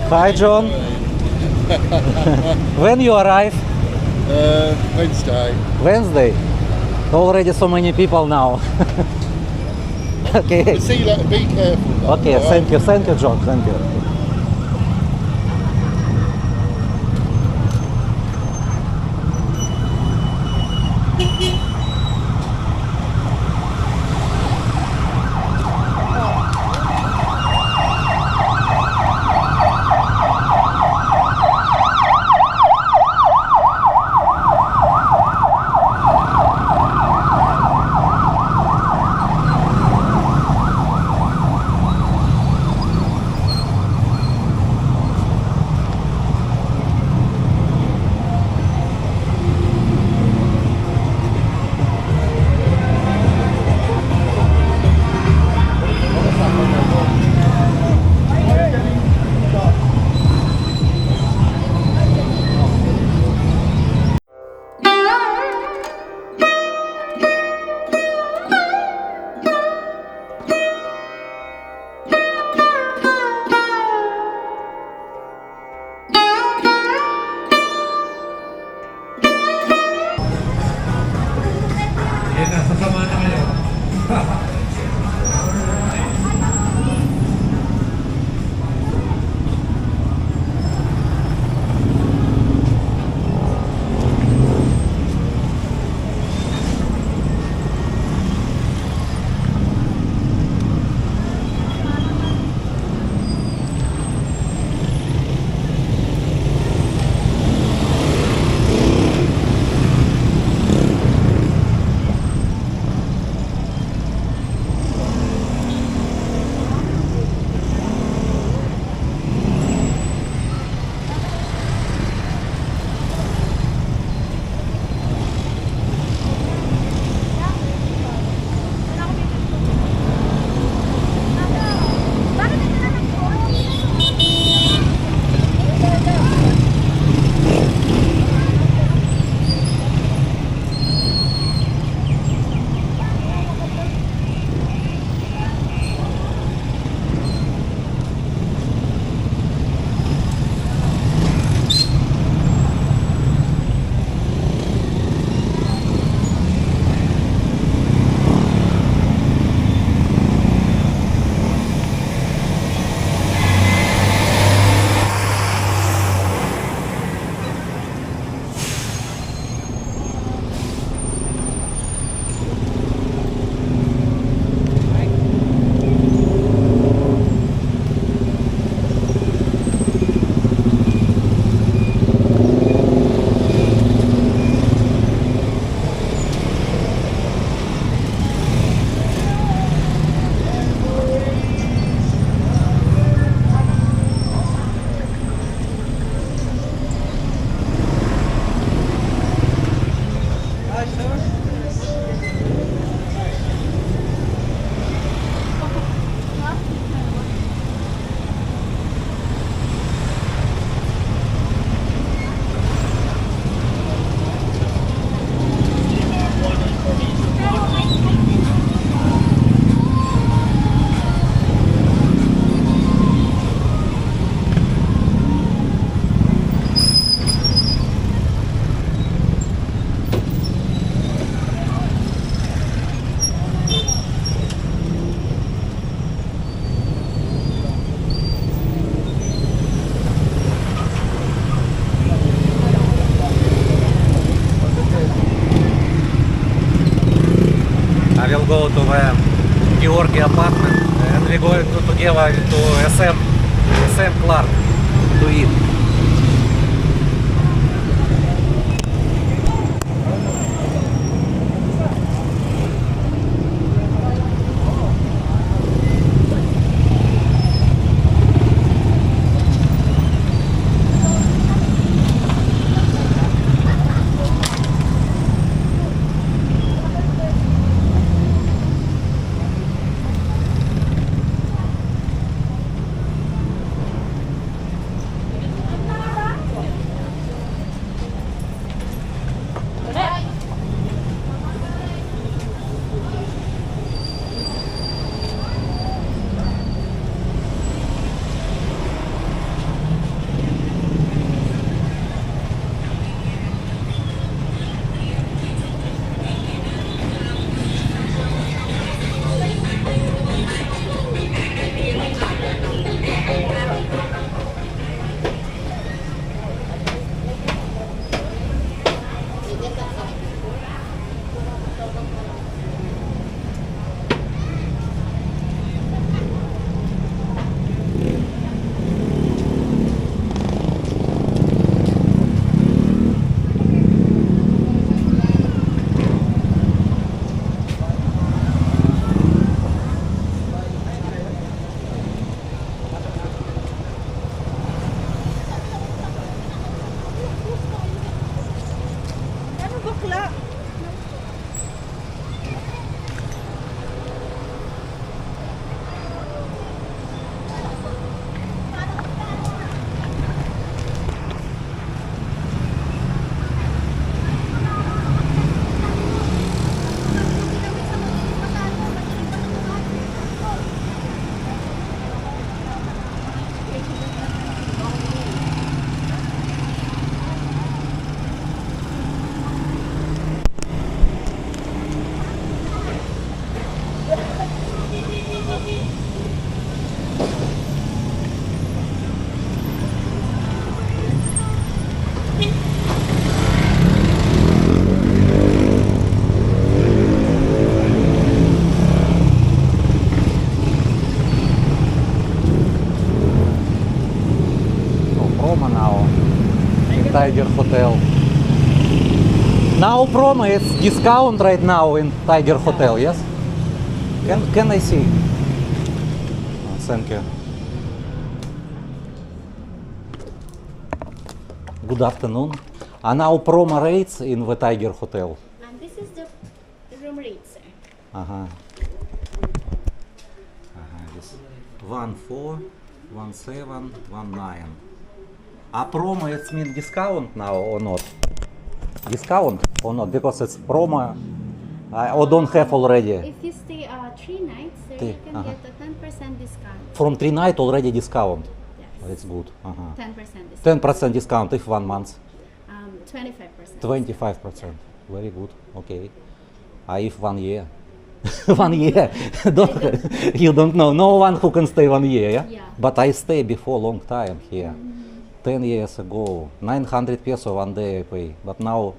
Hi, John. When you arrive? Wednesday. Wednesday. Already so many people now. Okay. See you later. Be careful. Though, Okay, alright? thank you, John, thank you. Yan na, sasama na kayo. I will go to the Georgi apartment and we going to together to SM Clark to eat. Tiger Hotel. Now promo is discount right now in Tiger Hotel, yes? Can I see? Oh, thank you. Good afternoon. And now promo rates in the Tiger Hotel. And this is the room rate, sir. This 1,4, 1,7, 1,9. A promo it means discount now or not? Discount or not? Because it's promo. I don't have already. If you stay 3 nights, sir, you can get a 10% discount. From 3 night already discount. Yes. It's good. 10% discount. 10% discount if 1 month. 25%. 25%. Very good. Okay. If 1 year? 1 year. You don't know. No one who can stay 1 year, yeah? Yeah. But I stay before long time here. 10 years ago. 900 peso 1 day I pay. But now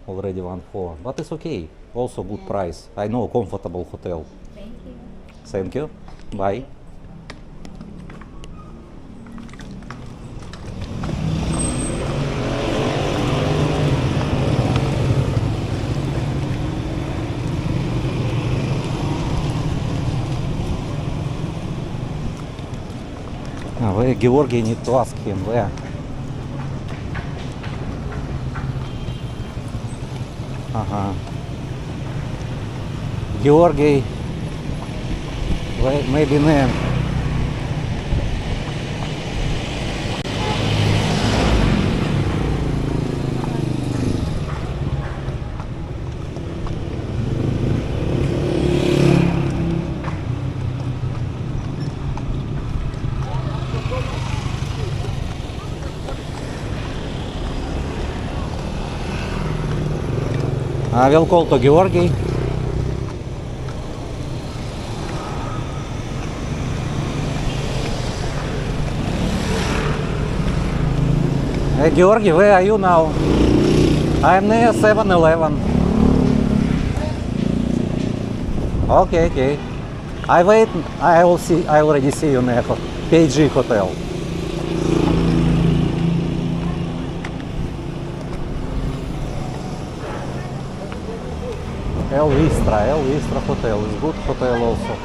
already 1,400. But it's okay. Also good price. I know comfortable hotel. Thank you. Thank you. Bye. Where Georgi need to ask him where. Georgi, maybe name. I will call to Georgi. Hey Georgi, where are you now? I'm near 7-Eleven. Okay, okay. I wait. I will see. I already see you near PG Hotel. El Vistra Hotel is good hotel also.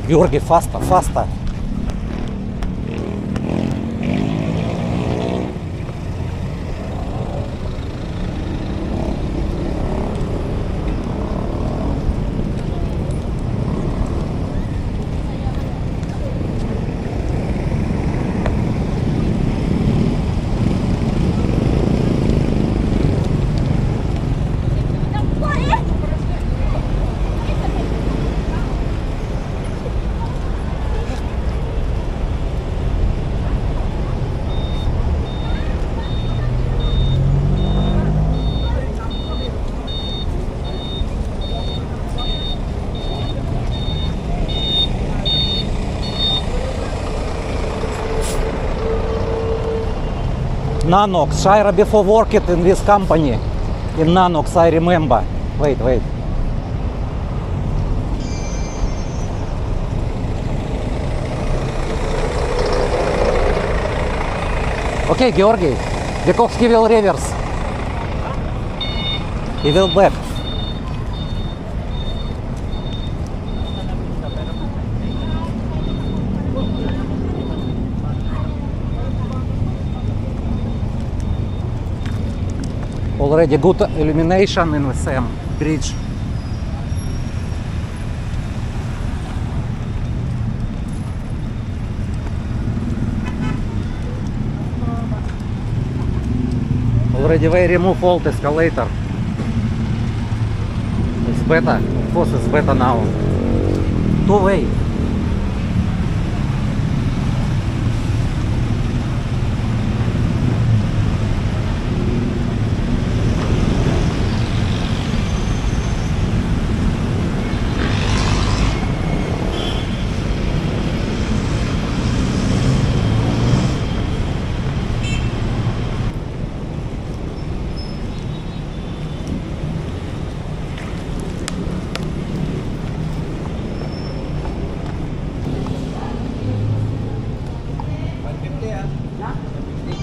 Georgi, faster, faster. Nanox, Shira before worked in this company, in Nanox, I remember. Wait. Okay, Georgi, because he will reverse. He will back. Already good illumination in the same bridge. Already they remove old escalator. It's better. Of course it's better now. Two-way.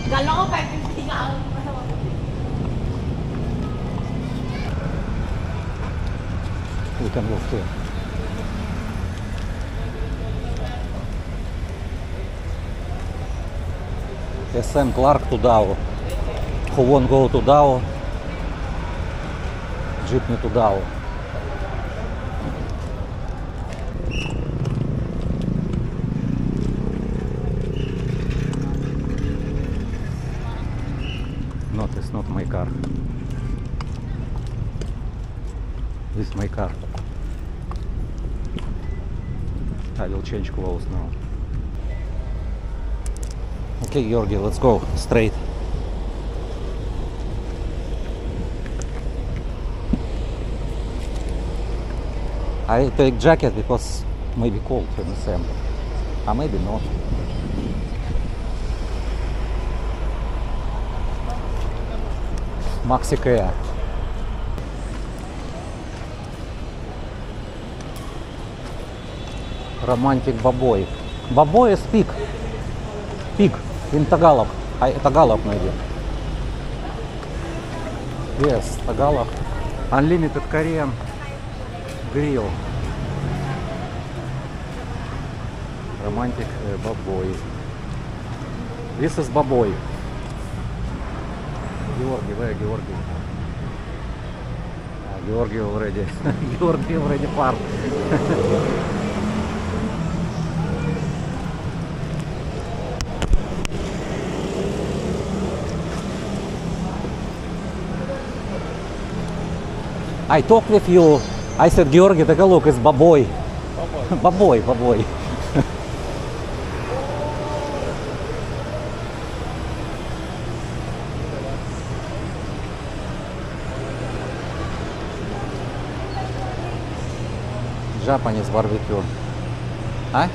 Gala ko 550 ka ang We can walk here. SM Clark to Dow. Who won't go to Dow? Jeepney to Dow. Not, it's not my car. This is my car. I will change clothes now. Okay, Georgi, let's go straight. I take jacket because maybe cold in the same. Maybe not. Maxicare. Romantic Baboy. Baboy is pig. Pig in Tagalog. Tagalog maybe. Yes, Tagalog. Unlimited Korean grill. Romantic Baboy. This is Baboy. Georgi, where Georgi? Georgi already. Georgi already parked. I talked with you. I said, Georgi, take a look, it's Baboy. Baboy, Baboy. Japanese barbecue. Huh?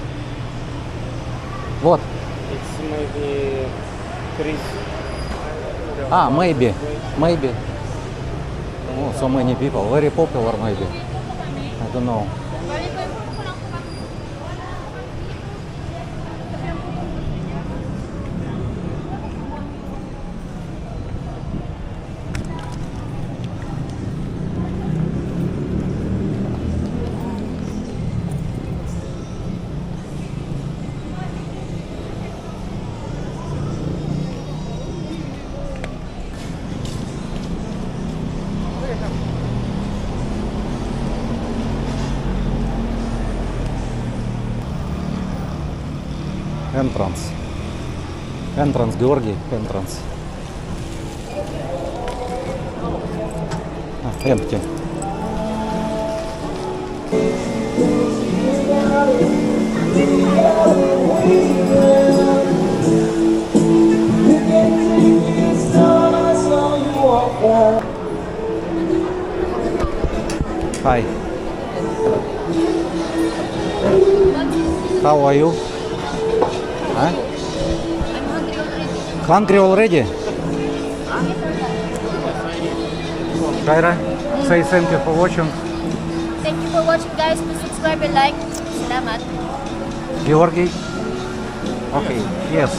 What? It's maybe Chris. Maybe. Maybe. Oh, so many people. Very popular maybe. I don't know. Entrance. Entrance, Georgi, entrance. Empty. Hi. How are you? Huh? Hungry already? Kyra, say thank you for watching. Thank you for watching, guys. Please subscribe and like. Salamat. Georgi? Okay, yes.